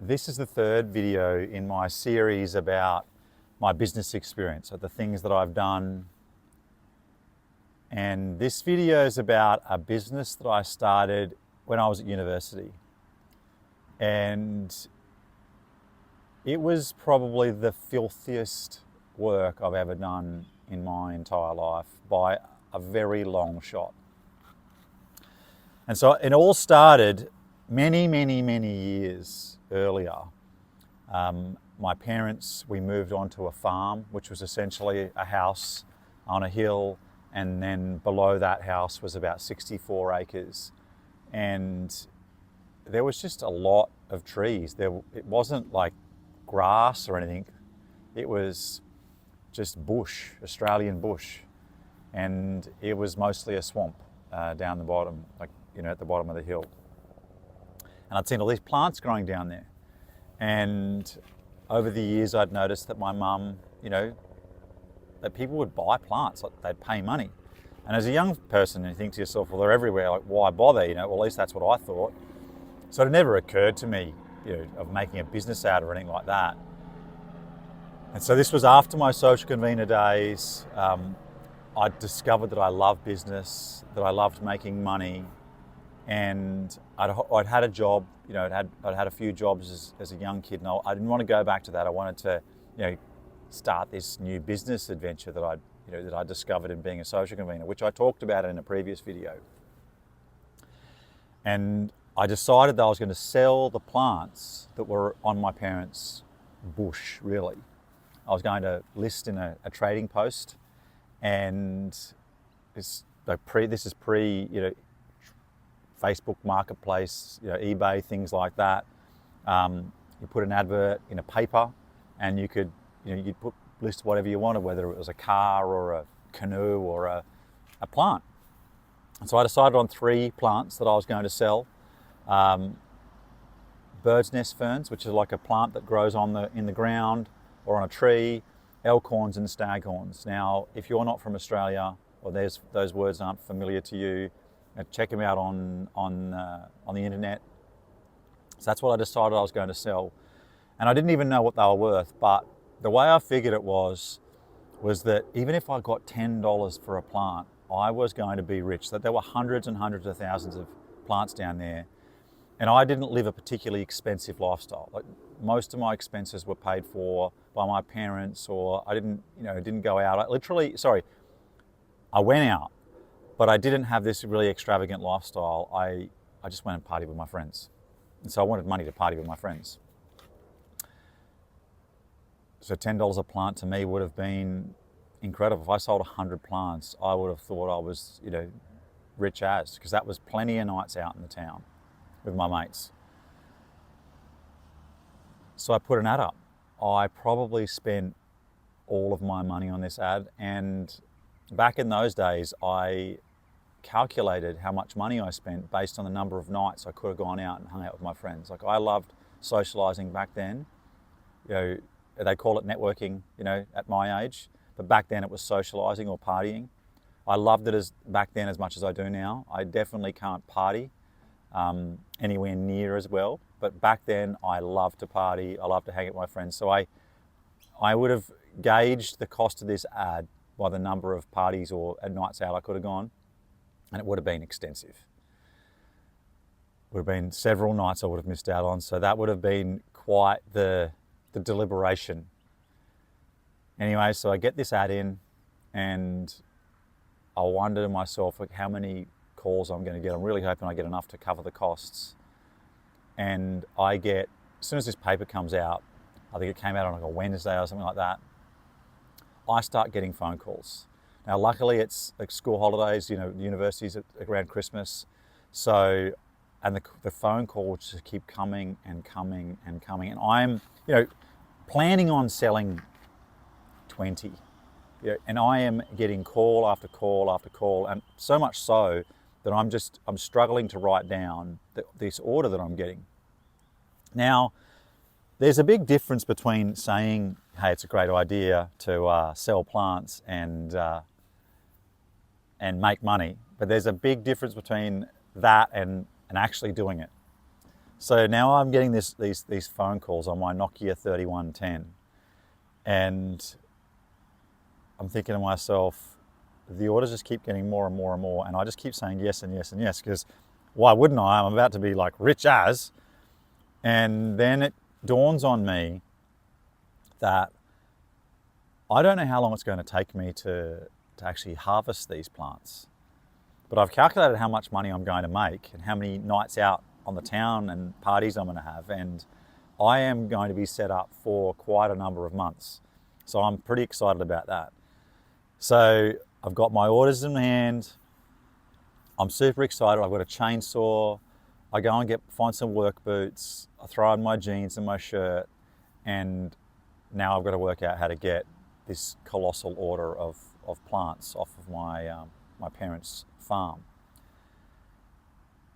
This is the third video in my series about my business experience, so the things that I've done. And this video is about a business that I started when I was at university. And it was probably the filthiest work I've ever done in my entire life by a very long shot. And so it all started many years earlier. My parents, we moved onto a farm, which was essentially a house on a hill, and then below that house was about 64 acres. And there was just a lot of trees. It wasn't like grass or anything. It was just bush, Australian bush. And it was mostly a swamp down the bottom, at the bottom of the hill. And I'd seen all these plants growing down there. And over the years, I'd noticed that my mum, that people would buy plants, like they'd pay money. And as a young person, you think to yourself, well, they're everywhere, like why bother? Well, at least that's what I thought. So it never occurred to me, of making a business out or anything like that. And so this was after my social convener days. I discovered that I loved business, that I loved making money. And I'd had a job, I'd had a few jobs as a young kid, and I didn't want to go back to that. I wanted to, start this new business adventure that I discovered in being a social convener, which I talked about in a previous video. And I decided that I was going to sell the plants that were on my parents' bush, really. I was going to list in a trading post, and this is pre, Facebook Marketplace, eBay, things like that. You put an advert in a paper, and you could, you'd list whatever you wanted, whether it was a car or a canoe or a plant. And so I decided on 3 plants that I was going to sell. Bird's nest ferns, which is like a plant that grows in the ground or on a tree, elkhorns and staghorns. Now, if you're not from Australia, or those words aren't familiar to you, check them out on the internet. So that's what I decided I was going to sell. And I didn't even know what they were worth, but the way I figured it was that even if I got $10 for a plant, I was going to be rich. That there were hundreds and hundreds of thousands of plants down there. And I didn't live a particularly expensive lifestyle. Like most of my expenses were paid for by my parents, or I didn't go out. I went out, but I didn't have this really extravagant lifestyle. I just went and partied with my friends. And so I wanted money to party with my friends. So $10 a plant to me would have been incredible. If I sold 100 plants, I would have thought I was, rich as, because that was plenty of nights out in the town with my mates. So I put an ad up. I probably spent all of my money on this ad, and back in those days, I calculated how much money I spent based on the number of nights I could have gone out and hung out with my friends. Like, I loved socializing back then. They call it networking, at my age, but back then it was socializing or partying. I loved it back then as much as I do now. I definitely can't party anywhere near as well, but back then I loved to party. I loved to hang out with my friends. So I would have gauged the cost of this ad by the number of parties or nights out I could have gone, and it would have been extensive. Would have been several nights I would have missed out on, so that would have been quite the deliberation. Anyway, so I get this ad in, and I wonder to myself, like, how many calls I'm going to get. I'm really hoping I get enough to cover the costs. And I get, as soon as this paper comes out, I think it came out on like a Wednesday or something like that, I start getting phone calls. Now, luckily it's like school holidays, universities around Christmas. So, and the phone calls just keep coming and coming and coming. And I'm, planning on selling 20. And I am getting call after call after call, and so much so that I'm struggling to write down this order that I'm getting. Now, there's a big difference between saying, hey, it's a great idea to sell plants and make money, but there's a big difference between that and actually doing it. So now I'm getting these phone calls on my Nokia 3110, and I'm thinking to myself, the orders just keep getting more and more and more, and I just keep saying yes and yes and yes, because why wouldn't I? I'm about to be like rich as. And then it dawns on me that I don't know how long it's going to take me to actually harvest these plants. But I've calculated how much money I'm going to make and how many nights out on the town and parties I'm going to have. And I am going to be set up for quite a number of months. So I'm pretty excited about that. So I've got my orders in hand. I'm super excited. I've got a chainsaw. I go and find some work boots. I throw on my jeans and my shirt. And now I've got to work out how to get this colossal order of plants off of my parents' farm.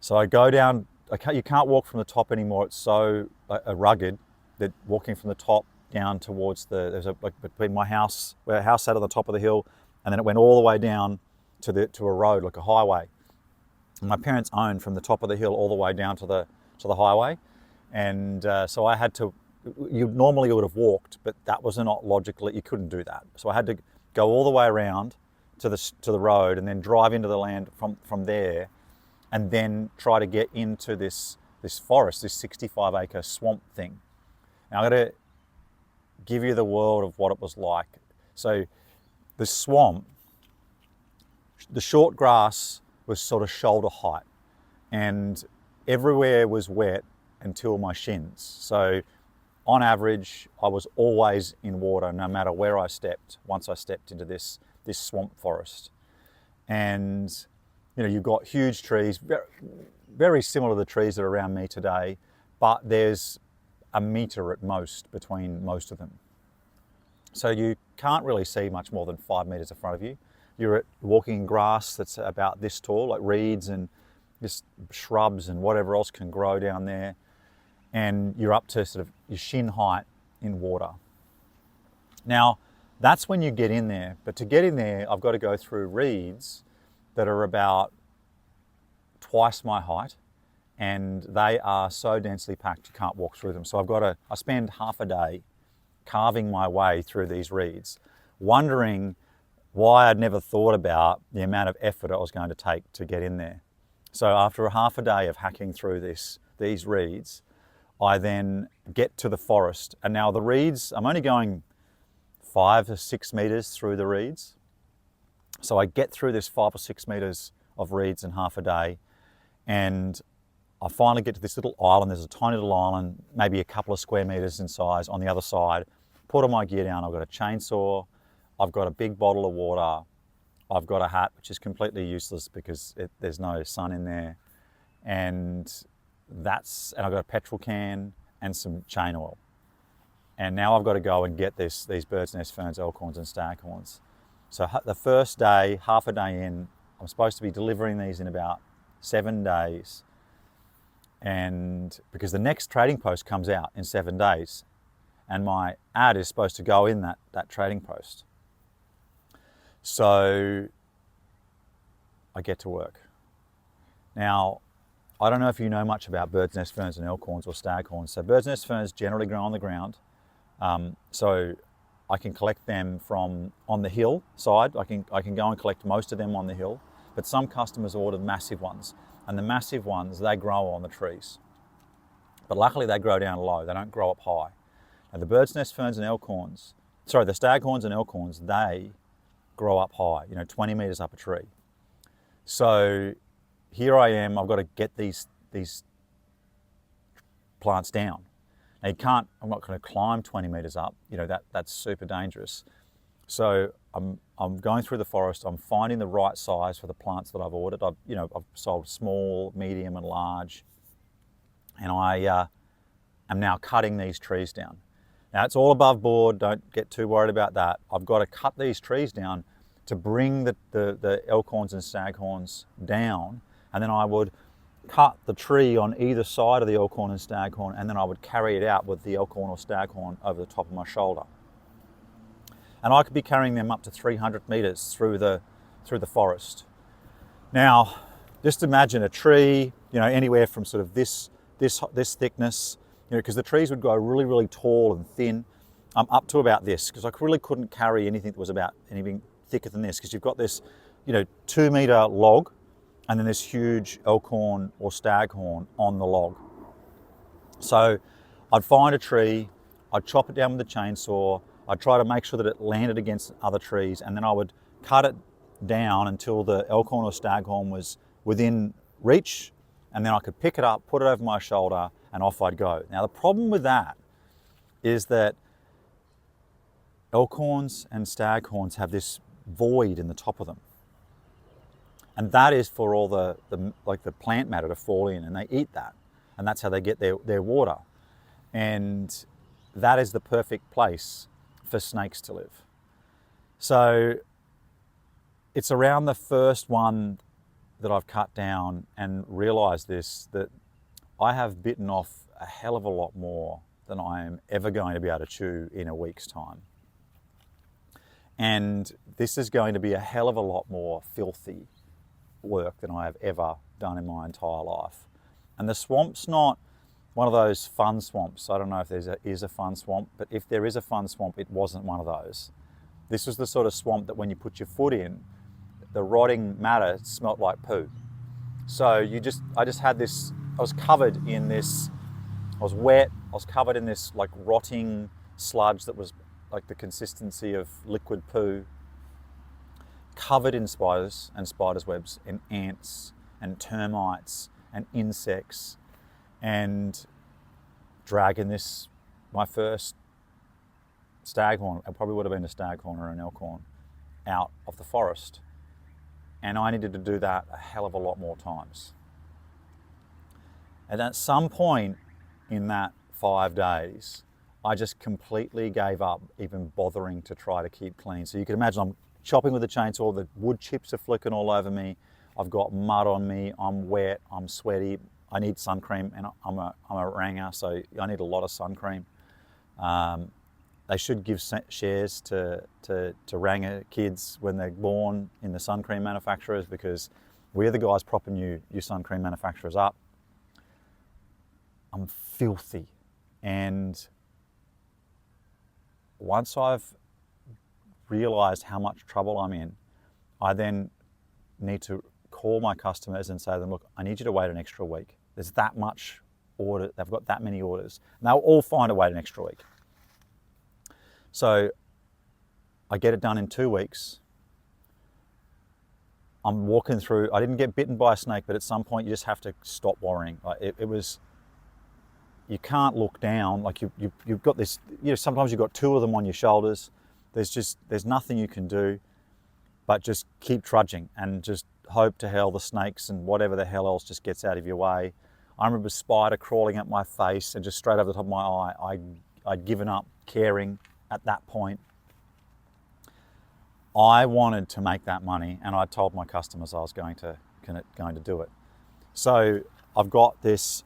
So I go down. You can't walk from the top anymore. It's so rugged that walking from the top down towards between my house, where our house sat on the top of the hill, and then it went all the way down to a road, like a highway. And my parents owned from the top of the hill all the way down to the highway, and so I had to. Normally you would have walked, but that was not logically. You couldn't do that. So I had to go all the way around to the road, and then drive into the land from there, and then try to get into this forest, this 65-acre swamp thing. Now I'm going to give you the world of what it was like. So the swamp, the short grass was sort of shoulder height, and everywhere was wet until my shins. So on average, I was always in water no matter where I stepped, once I stepped into this swamp forest. And you've got huge trees, very, very similar to the trees that are around me today, but there's a metre at most between most of them. So you can't really see much more than 5 metres in front of you. You're walking in grass that's about this tall, like reeds and just shrubs and whatever else can grow down there. And you're up to sort of your shin height in water. Now, that's when you get in there. But to get in there, I've got to go through reeds that are about twice my height, and they are so densely packed you can't walk through them. So I spend half a day carving my way through these reeds, wondering why I'd never thought about the amount of effort it was going to take to get in there. So after a half a day of hacking through these reeds, I then get to the forest. And now the reeds, I'm only going 5 to 6 metres through the reeds. So I get through this 5 or 6 metres of reeds in half a day, and I finally get to this little island. There's a tiny little island, maybe a couple of square metres in size on the other side. Put all my gear down. I've got a chainsaw. I've got a big bottle of water. I've got a hat, which is completely useless because there's no sun in there. And I've got a petrol can and some chain oil. And now I've got to go and get these bird's nest ferns, elkhorns and staghorns. So the first day, half a day in, I'm supposed to be delivering these in about 7 days. And because the next trading post comes out in 7 days, and my ad is supposed to go in that trading post. So I get to work. Now, I don't know if you know much about bird's nest ferns and elkhorns or staghorns. So bird's nest ferns generally grow on the ground. So I can collect them from on the hill side. I can go and collect most of them on the hill, but some customers ordered massive ones, and the massive ones, they grow on the trees. But luckily they grow down low, they don't grow up high. Now the bird's nest ferns and elkhorns, the staghorns and elkhorns, they grow up high, 20 metres up a tree. So here I am, I've got to get these plants down. Now I'm not going to climb 20 metres up, that's super dangerous. So I'm going through the forest, I'm finding the right size for the plants that I've ordered. I've sold small, medium and large, and I am now cutting these trees down. Now it's all above board, don't get too worried about that. I've got to cut these trees down to bring the elkhorns and staghorns down, and then I would cut the tree on either side of the elkhorn and staghorn, and then I would carry it out with the elkhorn or staghorn over the top of my shoulder. And I could be carrying them up to 300 metres through the forest. Now, just imagine a tree, anywhere from sort of this this thickness, because the trees would grow really, really tall and thin, up to about this, because I really couldn't carry anything that was about anything thicker than this, because you've got this, 2-meter log, and then this huge elkhorn or staghorn on the log. So I'd find a tree, I'd chop it down with a chainsaw, I'd try to make sure that it landed against other trees, and then I would cut it down until the elkhorn or staghorn was within reach, and then I could pick it up, put it over my shoulder, and off I'd go. Now the problem with that is that elkhorns and staghorns have this void in the top of them. And that is for all the plant matter to fall in, and they eat that. And that's how they get their water. And that is the perfect place for snakes to live. So it's around the first one that I've cut down and realized this, that I have bitten off a hell of a lot more than I am ever going to be able to chew in a week's time. And this is going to be a hell of a lot more filthy work than I have ever done in my entire life. And the swamp's not one of those fun swamps. I don't know if there is a fun swamp, but if there is a fun swamp, it wasn't one of those. This was the sort of swamp that when you put your foot in, the rotting matter smelt like poo. So I just had this, I was covered in this, I was wet, I was covered in this like rotting sludge that was like the consistency of liquid poo, covered in spiders and spiders' webs and ants and termites and insects, and dragging this, my first staghorn, it probably would have been a staghorn or an elkhorn, out of the forest. And I needed to do that a hell of a lot more times. And at some point in that 5 days, I just completely gave up even bothering to try to keep clean. So you can imagine I'm chopping with a chainsaw, the wood chips are flicking all over me, I've got mud on me, I'm wet, I'm sweaty, I need sun cream, and I'm a ranger, so I need a lot of sun cream. They should give shares to ranger kids when they're born in the sun cream manufacturers, because we're the guys propping you sun cream manufacturers up. I'm filthy. And once I've realized how much trouble I'm in, I then need to call my customers and say to them, look, I need you to wait an extra week. There's that much order, they've got that many orders. And they'll all find a wait an extra week. So I get it done in 2 weeks. I'm walking through, I didn't get bitten by a snake, but at some point you just have to stop worrying. Like it was, you can't look down, like you've got this, sometimes you've got 2 of them on your shoulders. There's nothing you can do but just keep trudging and just hope to hell the snakes and whatever the hell else just gets out of your way. I remember a spider crawling at my face and just straight over the top of my eye. I'd given up caring at that point. I wanted to make that money, and I told my customers I was going to do it. So I've got this,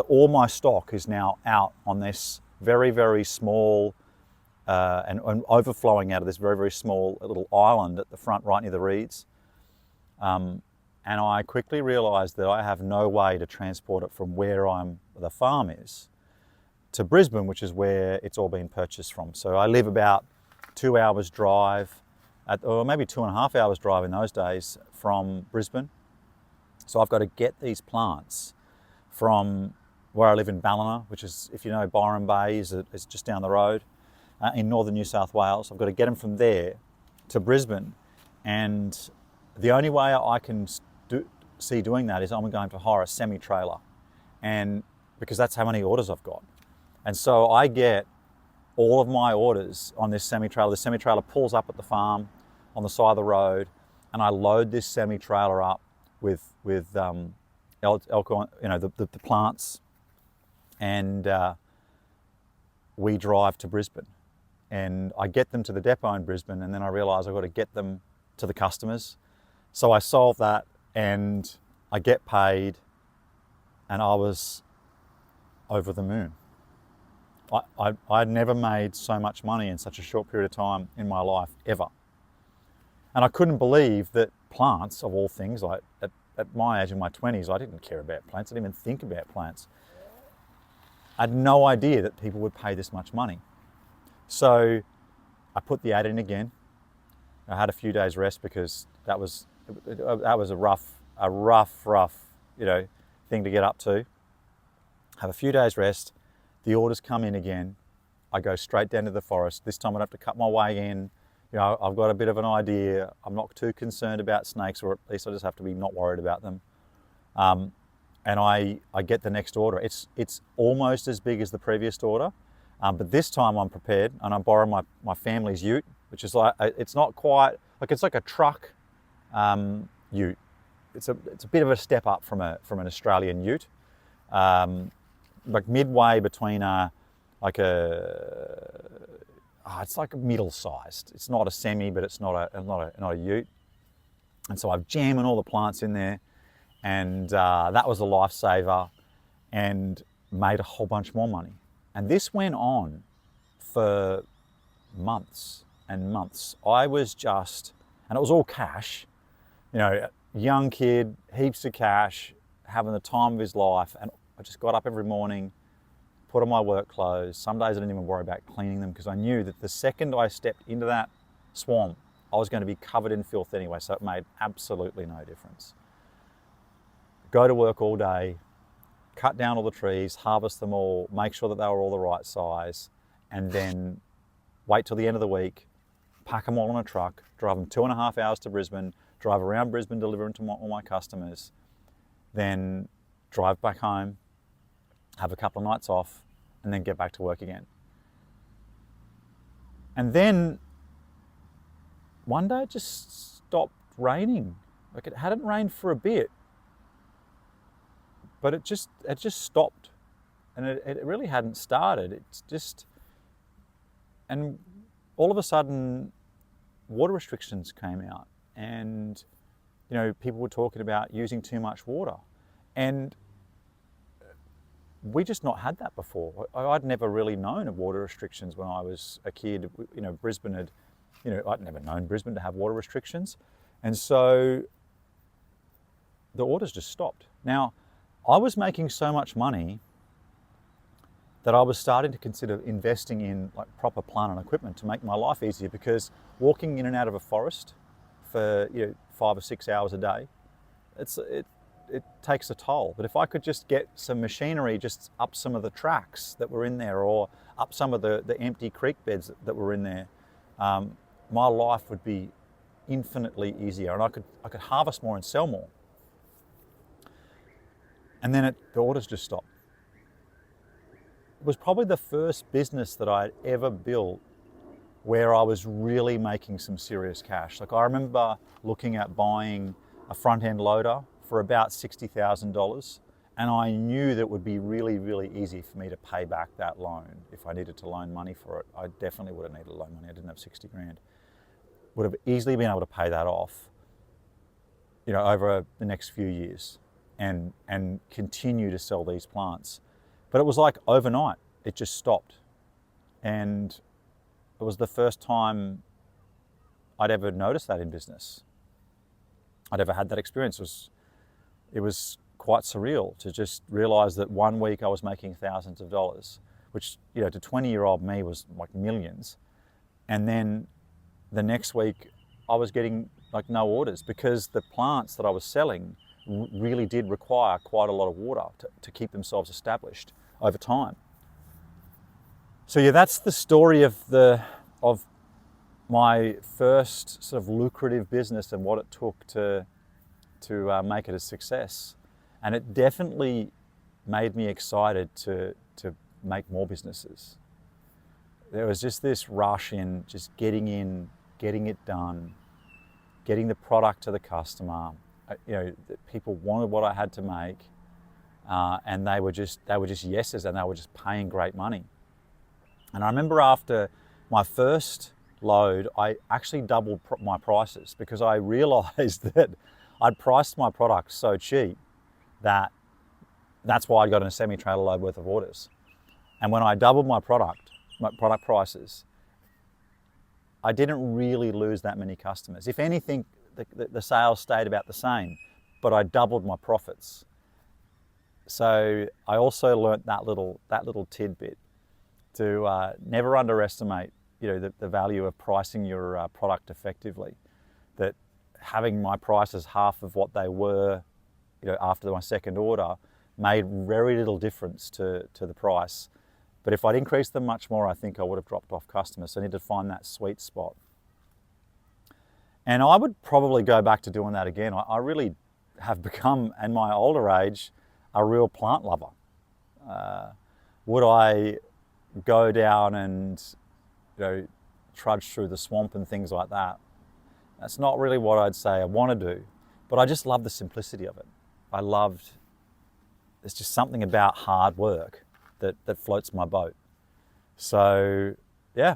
all my stock is now out on this very, very small and overflowing out of this very, very small little island at the front right near the reeds. And I quickly realized that I have no way to transport it from where the farm is to Brisbane, which is where it's all been purchased from. So I live about 2 hours drive, or maybe 2.5 hours drive in those days from Brisbane. So I've got to get these plants from where I live in Ballina, which is, if you know, Byron Bay is just down the road in northern New South Wales. I've got to get them from there to Brisbane, and the only way I can see doing that is I'm going to hire a semi-trailer, and because that's how many orders I've got. And so I get all of my orders on this semi-trailer. The semi-trailer pulls up at the farm on the side of the road, and I load this semi-trailer up with the plants, and we drive to Brisbane. And I get them to the depot in Brisbane, and then I realise I've got to get them to the customers. So I solve that, and I get paid, and I was over the moon. I'd never made so much money in such a short period of time in my life, ever. And I couldn't believe that plants, of all things, like at my age, in my 20s, I didn't care about plants. I didn't even think about plants. I had no idea that people would pay this much money. So I put the ad in again. I had a few days rest because that was a rough, thing to get up to. Have a few days rest. The orders come in again. I go straight down to the forest. This time I don't have to cut my way in. I've got a bit of an idea. I'm not too concerned about snakes, or at least I just have to be not worried about them. And I get the next order. It's almost as big as the previous order, but this time I'm prepared, and I'm borrowing my family's ute, which is like, it's not quite, like it's like a truck ute. It's a bit of a step up from an Australian ute, like midway between it's like a middle-sized. It's not a semi, but it's not a ute. And so I'm jamming all the plants in there, and that was a lifesaver, and made a whole bunch more money. And this went on for months and months. And it was all cash, young kid, heaps of cash, having the time of his life. And I just got up every morning, put on my work clothes. Some days I didn't even worry about cleaning them because I knew that the second I stepped into that swamp, I was going to be covered in filth anyway, so it made absolutely no difference. Go to work all day, cut down all the trees, harvest them all, make sure that they were all the right size, and then wait till the end of the week, pack them all on a truck, drive them 2.5 hours to Brisbane, drive around Brisbane, deliver them to all my customers, then drive back home, have a couple of nights off, and then get back to work again. And then one day it just stopped raining. Like, it hadn't rained for a bit, but it just stopped, and it really hadn't started. And all of a sudden, water restrictions came out, and people were talking about using too much water, and we just not had that before. I'd never really known of water restrictions when I was a kid. Brisbane had, I'd never known Brisbane to have water restrictions. And so the orders just stopped. Now, I was making so much money that I was starting to consider investing in like proper plant and equipment to make my life easier, because walking in and out of a forest for 5 or 6 hours a day, it takes a toll. But if I could just get some machinery just up some of the tracks that were in there, or up some of the empty creek beds that were in there, my life would be infinitely easier, and I could harvest more and sell more. And then the orders just stopped. It was probably the first business that I had ever built where I was really making some serious cash. Like, I remember looking at buying a front-end loader for about $60,000, and I knew that it would be really, really easy for me to pay back that loan if I needed to loan money for it. I definitely would have needed to loan money. I didn't have 60 grand. Would have easily been able to pay that off, over the next few years, and continue to sell these plants. But it was like overnight, it just stopped. And it was the first time I'd ever noticed that in business. I'd ever had that experience. It was quite surreal to just realize that one week I was making thousands of dollars, which, to 20-year-old me was like millions. And then the next week I was getting like no orders, because the plants that I was selling really did require quite a lot of water to keep themselves established over time. So yeah, that's the story of my first sort of lucrative business and what it took to make it a success. And it definitely made me excited to make more businesses. There was just this rush in just getting it done, getting the product to the customer. People wanted what I had to make, and they were just yeses, and they were just paying great money. And I remember after my first load, I actually doubled my prices, because I realized that I'd priced my product so cheap that's why I got in a semi-trailer load worth of orders. And when I doubled my product prices, I didn't really lose that many customers. If anything, the sales stayed about the same, but I doubled my profits. So I also learnt that little tidbit to never underestimate, the value of pricing your product effectively. That having my prices half of what they were, after my second order, made very little difference to the price. But if I'd increased them much more, I think I would have dropped off customers. So I need to find that sweet spot. And I would probably go back to doing that again. I really have become, in my older age, a real plant lover. Would I go down and trudge through the swamp and things like that? That's not really what I'd say I want to do, but I just love the simplicity of it. There's just something about hard work that floats my boat. So yeah,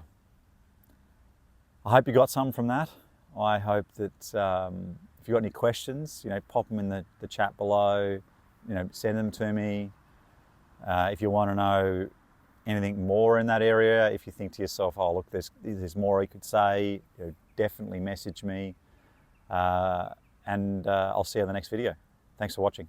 I hope you got something from that. I hope that if you've got any questions, pop them in the chat below, send them to me. If you want to know anything more in that area, if you think to yourself, oh look, there's more he could say, definitely message me. And I'll see you in the next video. Thanks for watching.